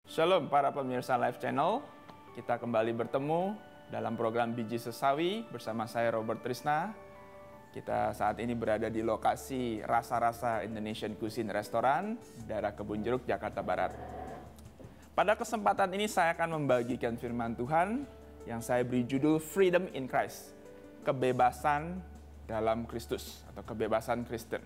Shalom para pemirsa Live Channel, kita kembali bertemu dalam program Biji Sesawi bersama saya Robert Trisna. Kita saat ini berada di lokasi Rasa-Rasa Indonesian Cuisine Restoran, daerah Kebun Jeruk, Jakarta Barat. Pada kesempatan ini saya akan membagikan firman Tuhan yang saya beri judul Freedom in Christ, kebebasan dalam Kristus atau kebebasan Kristen.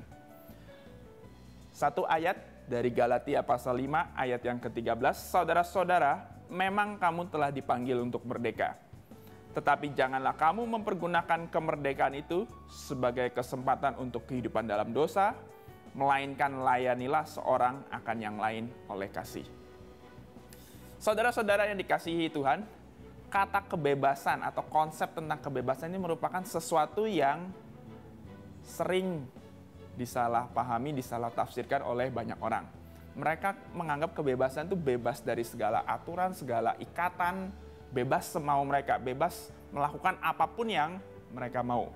Satu ayat dari Galatia pasal 5 ayat yang ke-13, saudara-saudara, memang kamu telah dipanggil untuk merdeka. Tetapi janganlah kamu mempergunakan kemerdekaan itu sebagai kesempatan untuk kehidupan dalam dosa, melainkan layanilah seorang akan yang lain oleh kasih. Saudara-saudara yang dikasihi Tuhan, kata kebebasan atau konsep tentang kebebasan ini merupakan sesuatu yang sering disalahpahami, disalah tafsirkan oleh banyak orang. Mereka menganggap kebebasan itu bebas dari segala aturan, segala ikatan, bebas semau mereka, bebas melakukan apapun yang mereka mau.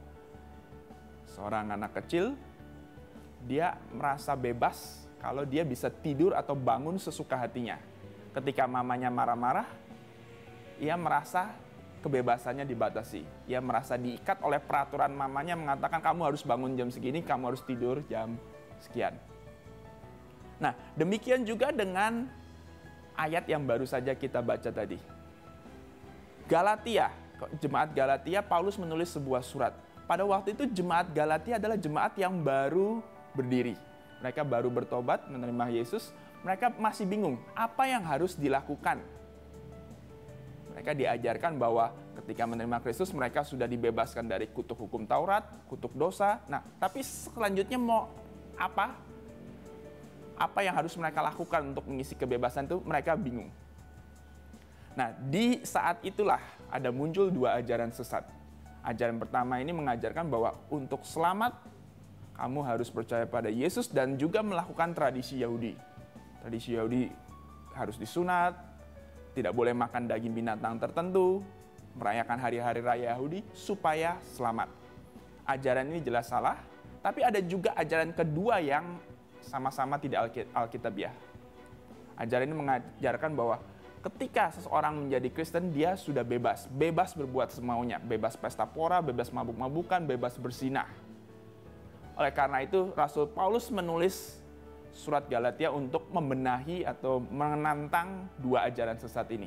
Seorang anak kecil, dia merasa bebas kalau dia bisa tidur atau bangun sesuka hatinya. Ketika mamanya marah-marah, ia merasa kebebasannya dibatasi. Ia merasa diikat oleh peraturan mamanya mengatakan kamu harus bangun jam segini, kamu harus tidur jam sekian. Nah, demikian juga dengan ayat yang baru saja kita baca tadi. Galatia, jemaat Galatia, Paulus menulis sebuah surat. Pada waktu itu jemaat Galatia adalah jemaat yang baru berdiri. Mereka baru bertobat, menerima Yesus. Mereka masih bingung, apa yang harus dilakukan? Mereka diajarkan bahwa ketika menerima Kristus, mereka sudah dibebaskan dari kutuk hukum Taurat, kutuk dosa. Nah, tapi selanjutnya mau apa? Apa yang harus mereka lakukan untuk mengisi kebebasan itu, mereka bingung. Nah, di saat itulah ada muncul dua ajaran sesat. Ajaran pertama ini mengajarkan bahwa untuk selamat, kamu harus percaya pada Yesus dan juga melakukan tradisi Yahudi. Tradisi Yahudi harus disunat, tidak boleh makan daging binatang tertentu, merayakan hari-hari raya Yahudi supaya selamat. Ajaran ini jelas salah, tapi ada juga ajaran kedua yang sama-sama tidak alkitabiah. Ajaran ini mengajarkan bahwa ketika seseorang menjadi Kristen, dia sudah bebas berbuat semaunya, bebas pesta pora, bebas mabuk-mabukan, bebas berzinah. Oleh karena itu, Rasul Paulus menulis surat Galatia untuk membenahi atau menantang dua ajaran sesat ini.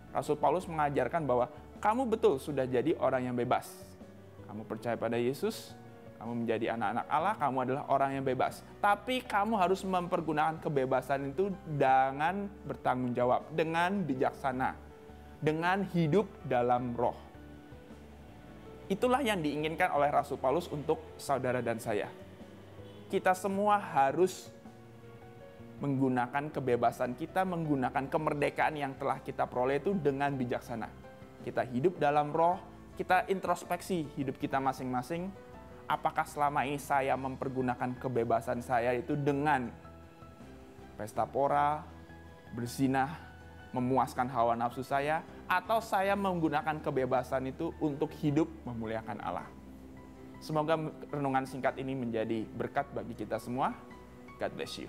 Rasul Paulus mengajarkan bahwa kamu betul sudah jadi orang yang bebas. Kamu percaya pada Yesus, kamu menjadi anak-anak Allah, kamu adalah orang yang bebas. Tapi kamu harus mempergunakan kebebasan itu dengan bertanggung jawab, dengan bijaksana, dengan hidup dalam roh. Itulah yang diinginkan oleh Rasul Paulus untuk saudara dan saya. Kita semua harus menggunakan kebebasan kita, menggunakan kemerdekaan yang telah kita peroleh itu dengan bijaksana. Kita hidup dalam roh, kita introspeksi hidup kita masing-masing. Apakah selama ini saya mempergunakan kebebasan saya itu dengan pesta pora, berzinah, memuaskan hawa nafsu saya, atau saya menggunakan kebebasan itu untuk hidup memuliakan Allah. Semoga renungan singkat ini menjadi berkat bagi kita semua. God bless you.